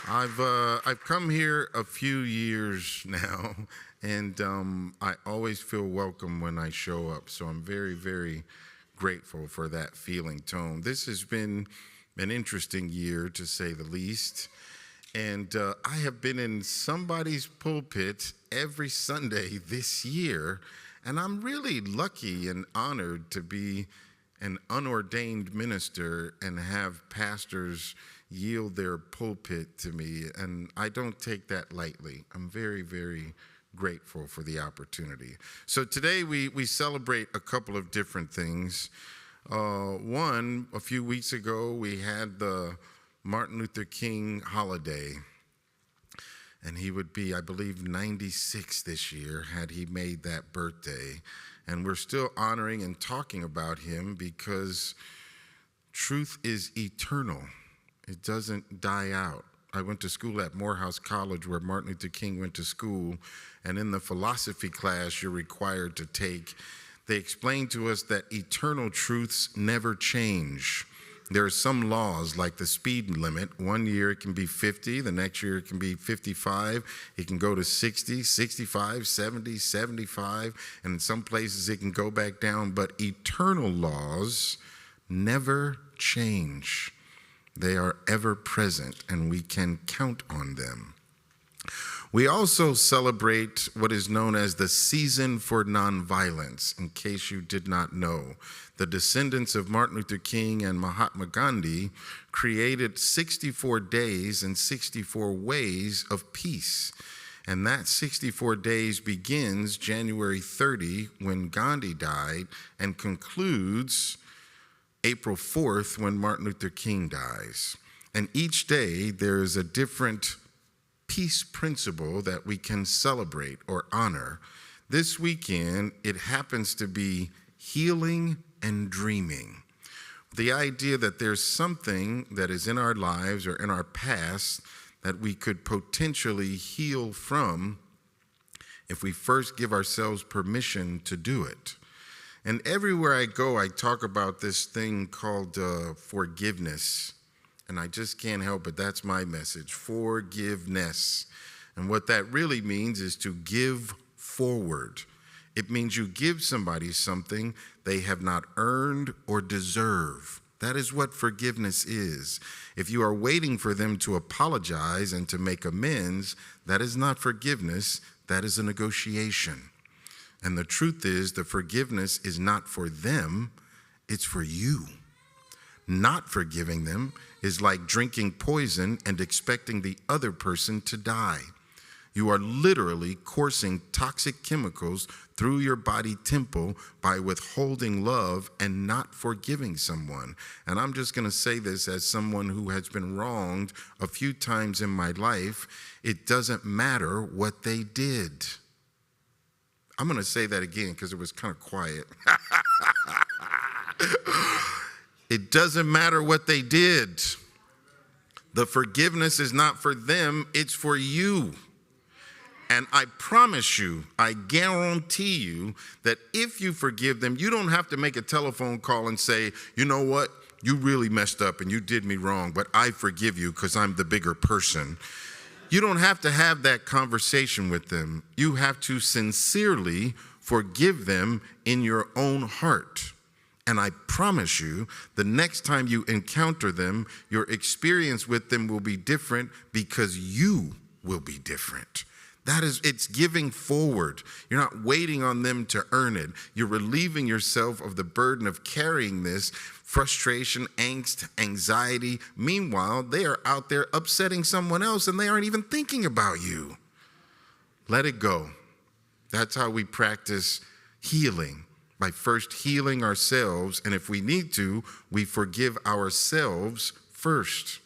I've come here a few years now, and I always feel welcome when I show up. So I'm very, very grateful for that feeling tone. This has been an interesting year, to say the least. And I have been in somebody's pulpit every Sunday this year, and I'm really lucky and honored to be an unordained minister and have pastors yield their pulpit to me, and I don't take that lightly. I'm very, very grateful for the opportunity. So today we celebrate a couple of different things. One, a few weeks ago, we had the Martin Luther King holiday, and he would be, I believe, 96 this year had he made that birthday. And we're still honoring and talking about him because truth is eternal. It doesn't die out. I went to school at Morehouse College where Martin Luther King went to school, and in the philosophy class you're required to take, they explained to us that eternal truths never change. There are some laws, like the speed limit. One year it can be 50, the next year it can be 55, it can go to 60, 65, 70, 75, and in some places it can go back down, but eternal laws never change. They are ever present, and we can count on them. We also celebrate what is known as the Season for Nonviolence, in case you did not know. The descendants of Martin Luther King and Mahatma Gandhi created 64 days and 64 ways of peace. And that 64 days begins January 30, when Gandhi died, and concludes April 4th, when Martin Luther King dies. And each day there is a different peace principle that we can celebrate or honor. This weekend, it happens to be healing and dreaming. The idea that there's something that is in our lives or in our past that we could potentially heal from if we first give ourselves permission to do it. And everywhere I go, I talk about this thing called forgiveness. And I just can't help it. That's my message, forgiveness. And what that really means is to give forward. It means you give somebody something they have not earned or deserve. That is what forgiveness is. If you are waiting for them to apologize and to make amends, that is not forgiveness, that is a negotiation. And the truth is, the forgiveness is not for them, it's for you. Not forgiving them is like drinking poison and expecting the other person to die. You are literally coursing toxic chemicals through your body temple by withholding love and not forgiving someone. And I'm just going to say this as someone who has been wronged a few times in my life. It doesn't matter what they did. I'm going to say that again because it was kind of quiet. It doesn't matter what they did. The forgiveness is not for them, it's for you. And I promise you, I guarantee you that if you forgive them, you don't have to make a telephone call and say, you know what, you really messed up and you did me wrong, but I forgive you because I'm the bigger person. You don't have to have that conversation with them. You have to sincerely forgive them in your own heart. And I promise you, the next time you encounter them, your experience with them will be different because you will be different. It's giving forward. You're not waiting on them to earn it. You're relieving yourself of the burden of carrying this frustration, angst, anxiety. Meanwhile, they are out there upsetting someone else and they aren't even thinking about you. Let it go. That's how we practice healing, by first healing ourselves. And if we need to, we forgive ourselves first.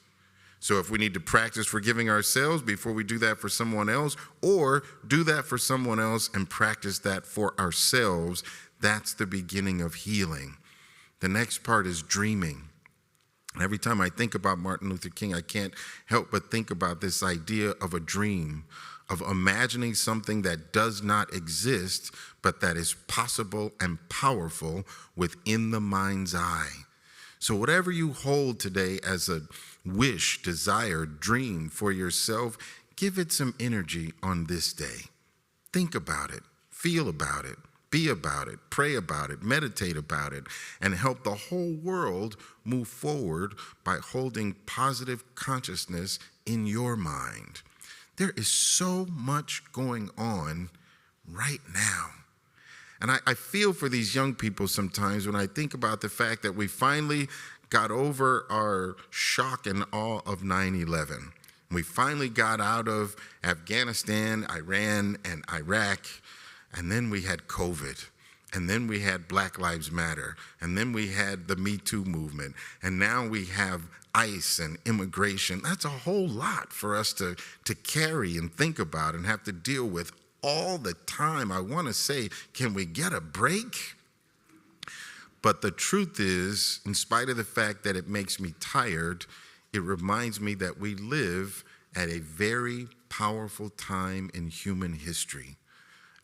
So if we need to practice forgiving ourselves before we do that for someone else, or do that for someone else and practice that for ourselves, that's the beginning of healing. The next part is dreaming. Every time I think about Martin Luther King, I can't help but think about this idea of a dream, of imagining something that does not exist, but that is possible and powerful within the mind's eye. So whatever you hold today as a wish, desire, dream for yourself, give it some energy on this day. Think about it, feel about it, be about it, pray about it, meditate about it, and help the whole world move forward by holding positive consciousness in your mind. There is so much going on right now. And I feel for these young people sometimes when I think about the fact that we finally got over our shock and awe of 9/11. We finally got out of Afghanistan, Iran, and Iraq, and then we had COVID, and then we had Black Lives Matter, and then we had the Me Too movement, and now we have ICE and immigration. That's a whole lot for us to carry and think about and have to deal with all the time. I want to say, can we get a break? But the truth is, in spite of the fact that it makes me tired, it reminds me that we live at a very powerful time in human history,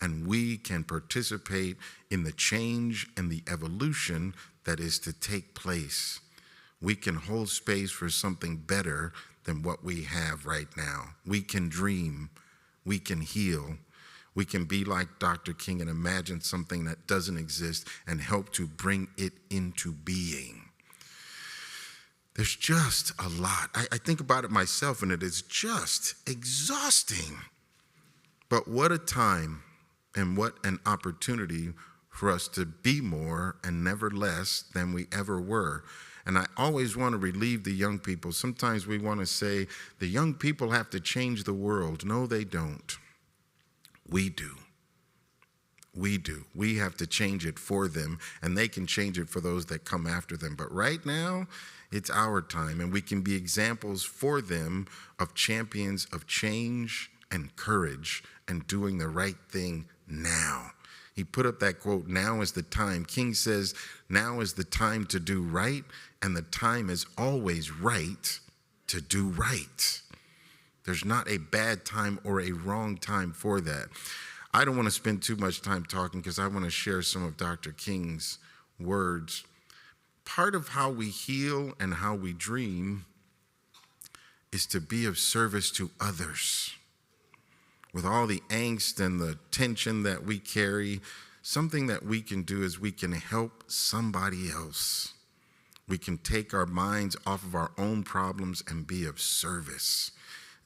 and we can participate in the change and the evolution that is to take place. We can hold space for something better than what we have right now. We can dream, we can heal, we can be like Dr. King and imagine something that doesn't exist and help to bring it into being. There's just a lot. I think about it myself, and it is just exhausting. But what a time and what an opportunity for us to be more and never less than we ever were. And I always want to relieve the young people. Sometimes we want to say the young people have to change the world. No, they don't. We do. We do. We have to change it for them, and they can change it for those that come after them. But right now, it's our time, and we can be examples for them of champions of change and courage and doing the right thing now. He put up that quote, "Now is the time." King says, now is the time to do right, and the time is always right to do right. There's not a bad time or a wrong time for that. I don't want to spend too much time talking because I want to share some of Dr. King's words. Part of how we heal and how we dream is to be of service to others. With all the angst and the tension that we carry, something that we can do is we can help somebody else. We can take our minds off of our own problems and be of service.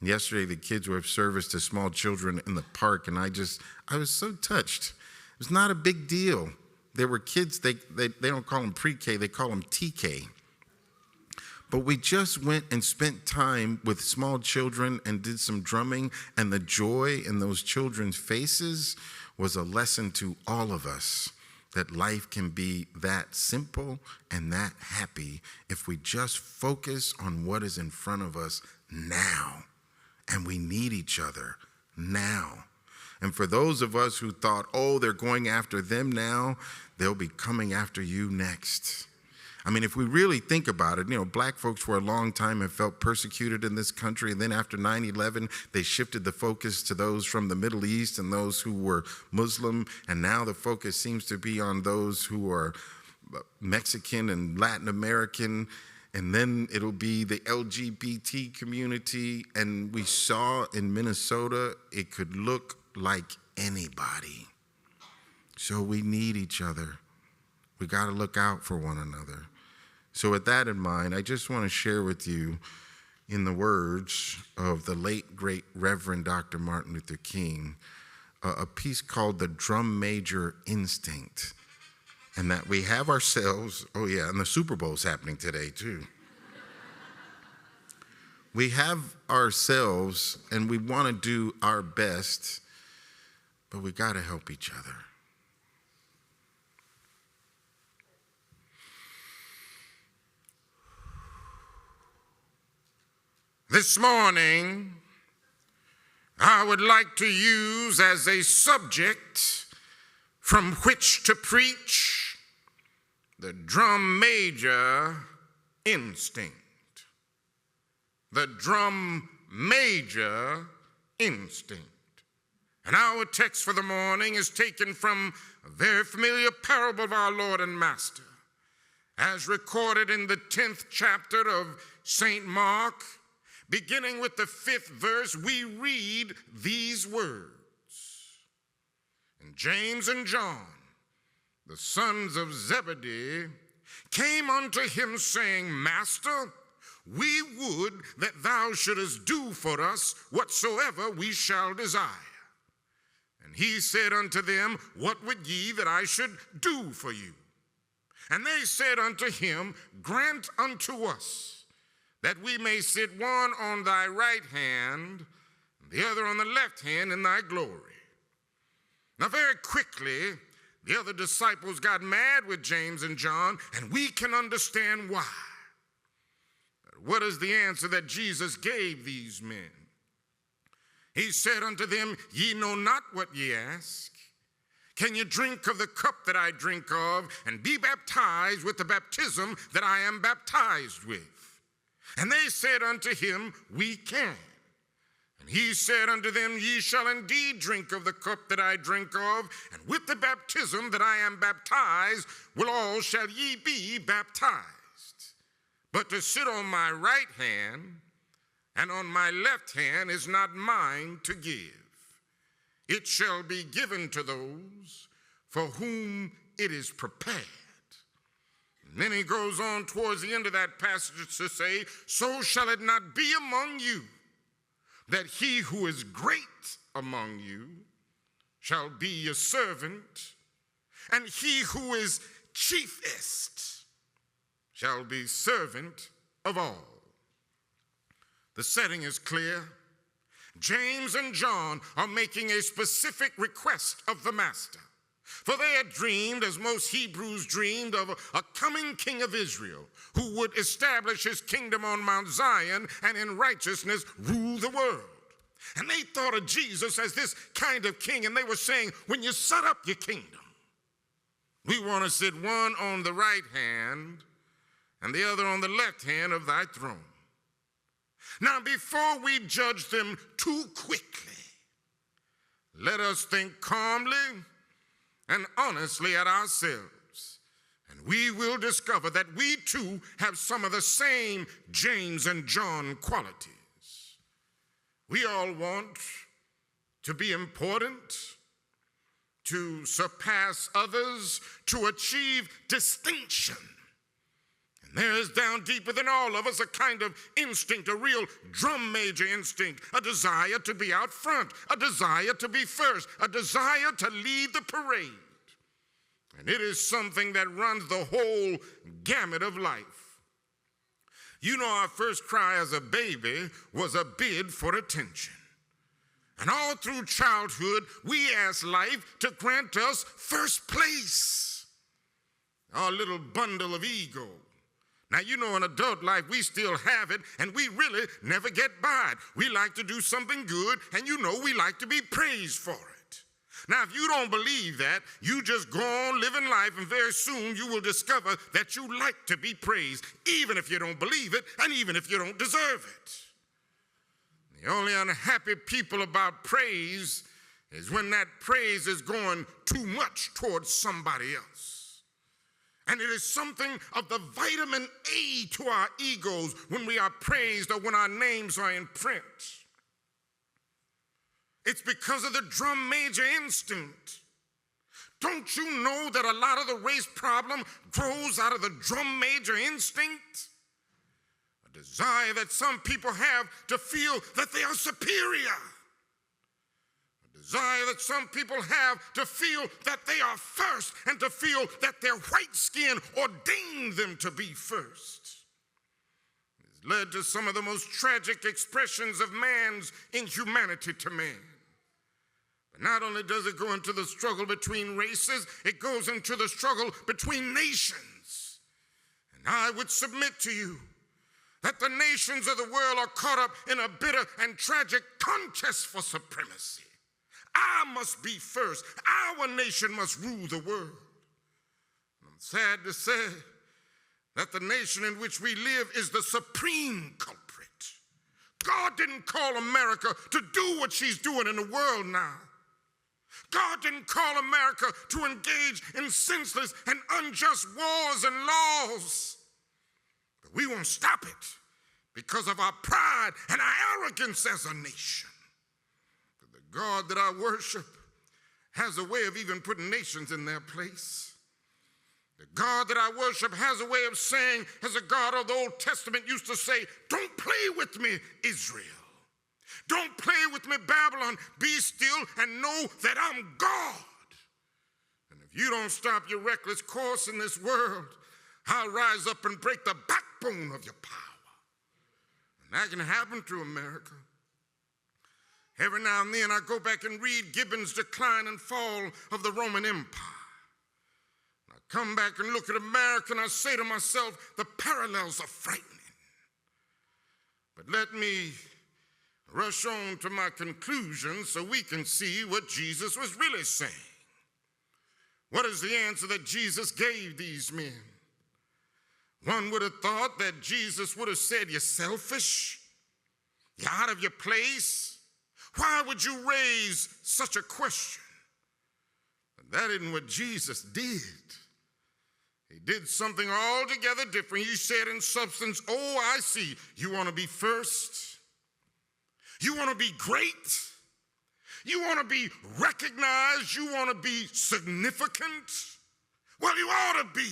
Yesterday, the kids were of service to small children in the park, and I was so touched. It was not a big deal. There were kids, they don't call them pre-K, they call them TK. But we just went and spent time with small children and did some drumming, and the joy in those children's faces was a lesson to all of us that life can be that simple and that happy if we just focus on what is in front of us now. And we need each other now. And for those of us who thought, oh, they're going after them now, they'll be coming after you next. I mean, if we really think about it, black folks for a long time have felt persecuted in this country. And then after 9/11, they shifted the focus to those from the Middle East and those who were Muslim. And now the focus seems to be on those who are Mexican and Latin American. And then it'll be the LGBT community. And we saw in Minnesota, it could look like anybody. So we need each other. We got to look out for one another. So with that in mind, I just want to share with you, in the words of the late, great Reverend Dr. Martin Luther King, a piece called The Drum Major Instinct. And that we have ourselves, oh yeah, and the Super Bowl's happening today too. We have ourselves and we want to do our best, but we got to help each other. This morning, I would like to use as a subject from which to preach the drum major instinct. The drum major instinct. And our text for the morning is taken from a very familiar parable of our Lord and Master, as recorded in the 10th chapter of St. Mark, beginning with the 5th verse, we read these words. And James and John, the sons of Zebedee, came unto him, saying, Master, we would that thou shouldest do for us whatsoever we shall desire. And he said unto them, What would ye that I should do for you? And they said unto him, Grant unto us that we may sit one on thy right hand, and the other on the left hand in thy glory. Now very quickly, the other disciples got mad with James and John, and we can understand why. But what is the answer that Jesus gave these men? He said unto them, Ye know not what ye ask. Can you drink of the cup that I drink of, and be baptized with the baptism that I am baptized with? And they said unto him, We can. And he said unto them, Ye shall indeed drink of the cup that I drink of, and with the baptism that I am baptized, will all shall ye be baptized. But to sit on my right hand and on my left hand is not mine to give. It shall be given to those for whom it is prepared. And then he goes on towards the end of that passage to say, So shall it not be among you, that he who is great among you shall be your servant, and he who is chiefest shall be servant of all. The setting is clear. James and John are making a specific request of the master. For they had dreamed, as most Hebrews dreamed, of a coming king of Israel who would establish his kingdom on Mount Zion and in righteousness rule the world. And they thought of Jesus as this kind of king, and they were saying, when you set up your kingdom, we want to sit one on the right hand and the other on the left hand of thy throne. Now, before we judge them too quickly, let us think calmly and honestly at ourselves, and we will discover that we too have some of the same James and John qualities. We all want to be important, to surpass others, to achieve distinction. And there is down deep within all of us a kind of instinct, a real drum major instinct, a desire to be out front, a desire to be first, a desire to lead the parade. And it is something that runs the whole gamut of life. You know, our first cry as a baby was a bid for attention. And all through childhood, we asked life to grant us first place, our little bundle of ego. Now, you know, in adult life, we still have it, and we really never get by it. We like to do something good, and you know we like to be praised for it. Now, if you don't believe that, you just go on living life, and very soon you will discover that you like to be praised, even if you don't believe it, and even if you don't deserve it. The only unhappy people about praise is when that praise is going too much towards somebody else. And it is something of the vitamin A to our egos when we are praised or when our names are in print. It's because of the drum major instinct. Don't you know that a lot of the race problem grows out of the drum major instinct? A desire that some people have to feel that they are superior. Desire that some people have to feel that they are first and to feel that their white skin ordained them to be first. It's led to some of the most tragic expressions of man's inhumanity to man. But not only does it go into the struggle between races, it goes into the struggle between nations. And I would submit to you that the nations of the world are caught up in a bitter and tragic contest for supremacy. I must be first. Our nation must rule the world. I'm sad to say that the nation in which we live is the supreme culprit. God didn't call America to do what she's doing in the world now. God didn't call America to engage in senseless and unjust wars and laws. But we won't stop it because of our pride and our arrogance as a nation. But the God that I worship has a way of even putting nations in their place. The God that I worship has a way of saying, as a God of the Old Testament used to say, don't play with me, Israel. Don't play with me, Babylon. Be still and know that I'm God. And if you don't stop your reckless course in this world, I'll rise up and break the backbone of your power. And that can happen to America. Every now and then I go back and read Gibbon's Decline and Fall of the Roman Empire. And I come back and look at America and I say to myself, the parallels are frightening. But let me rush on to my conclusion so we can see what Jesus was really saying. What is the answer that Jesus gave these men? One would have thought that Jesus would have said, you're selfish, you're out of your place. Why would you raise such a question? But that isn't what Jesus did. He did something altogether different. He said in substance, oh, I see. You want to be first? You want to be great? You want to be recognized? You want to be significant? Well, you ought to be.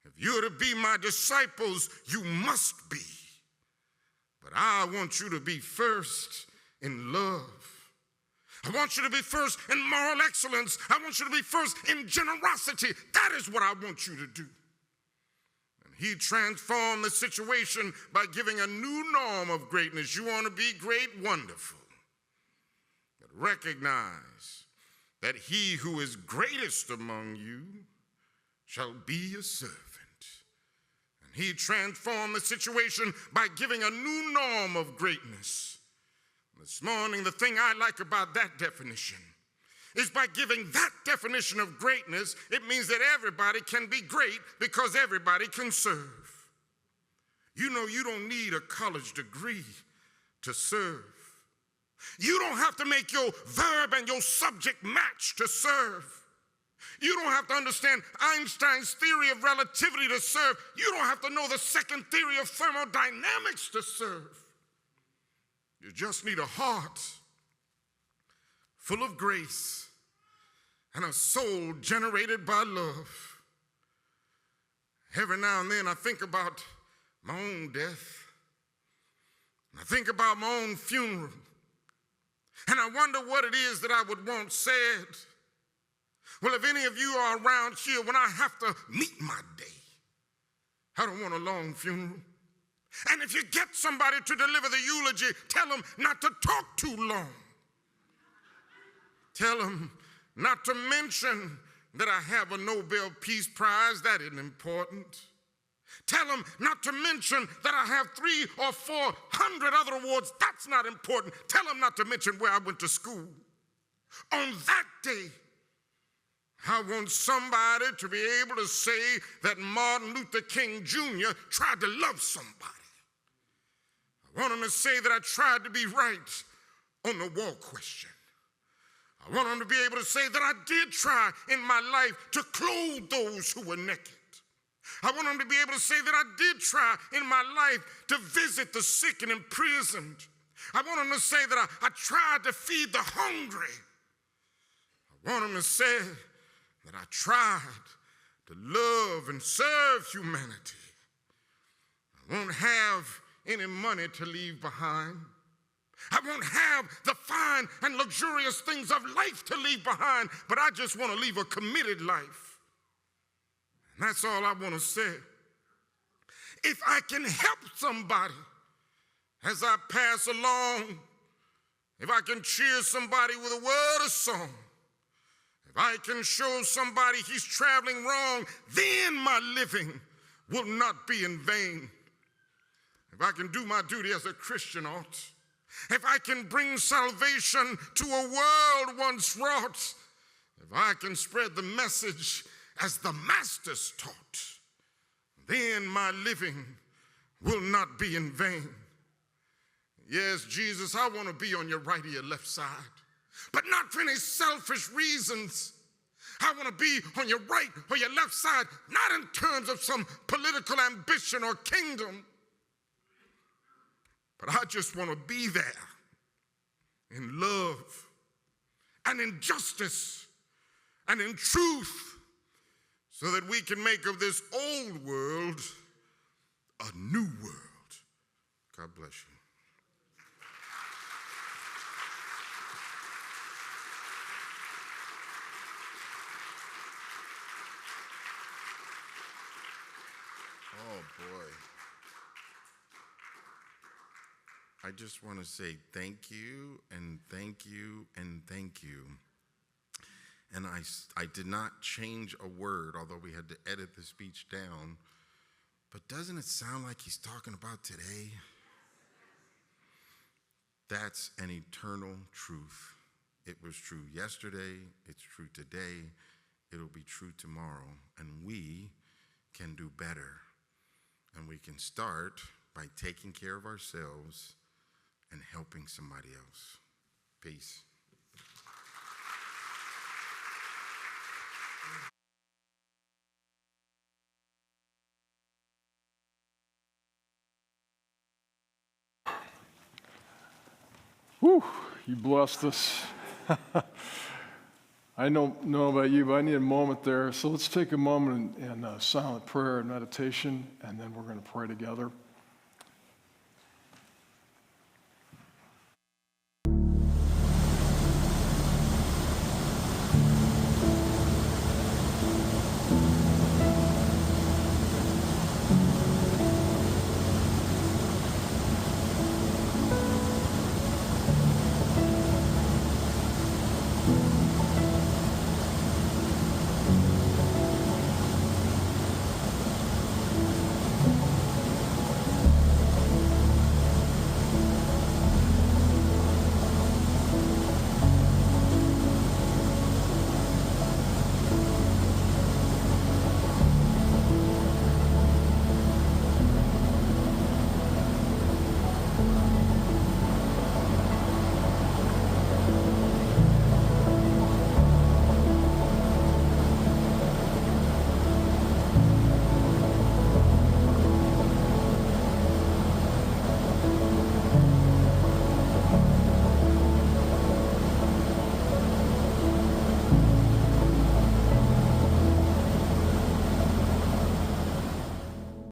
If you're to be my disciples, you must be. But I want you to be first in love. I want you to be first in moral excellence. I want you to be first in generosity. That is what I want you to do. And he transformed the situation by giving a new norm of greatness. You want to be great? Wonderful. But recognize that he who is greatest among you shall be a servant. And he transformed the situation by giving a new norm of greatness. This morning, the thing I like about that definition is by giving that definition of greatness, it means that everybody can be great because everybody can serve. You know, you don't need a college degree to serve. You don't have to make your verb and your subject match to serve. You don't have to understand Einstein's theory of relativity to serve. You don't have to know the second theory of thermodynamics to serve. You just need a heart full of grace and a soul generated by love. Every now and then I think about my own death. I think about my own funeral. And I wonder what it is that I would want said. Well, if any of you are around here when I have to meet my day, I don't want a long funeral. And if you get somebody to deliver the eulogy, tell them not to talk too long. Tell them not to mention that I have a Nobel Peace Prize. That isn't important. Tell them not to mention that I have 300 or 400 other awards. That's not important. Tell them not to mention where I went to school. On that day, I want somebody to be able to say that Martin Luther King Jr. tried to love somebody. I want them to say that I tried to be right on the war question. I want them to be able to say that I did try in my life to clothe those who were naked. I want them to be able to say that I did try in my life to visit the sick and imprisoned. I want them to say that I tried to feed the hungry. I want them to say that I tried to love and serve humanity. I won't have any money to leave behind. I won't have the fine and luxurious things of life to leave behind, but I just want to leave a committed life. And that's all I want to say. If I can help somebody as I pass along, if I can cheer somebody with a word of song, if I can show somebody he's traveling wrong, then my living will not be in vain. If I can do my duty as a Christian ought, if I can bring salvation to a world once wrought, if I can spread the message as the masters taught, then my living will not be in vain. Yes, Jesus, I want to be on your right or your left side, but not for any selfish reasons. I want to be on your right or your left side, not in terms of some political ambition or kingdom, But I just want to be there in love and in justice and in truth so that we can make of this old world a new world. God bless you. Oh, boy. I just want to say thank you and thank you and thank you. And I did not change a word, although we had to edit the speech down. But doesn't it sound like he's talking about today? That's an eternal truth. It was true yesterday, it's true today, it'll be true tomorrow. And we can do better. And we can start by taking care of ourselves and helping somebody else. Peace. Whew, you blessed us. I don't know about you, but I need a moment there. So let's take a moment in silent prayer and meditation, and then we're going to pray together.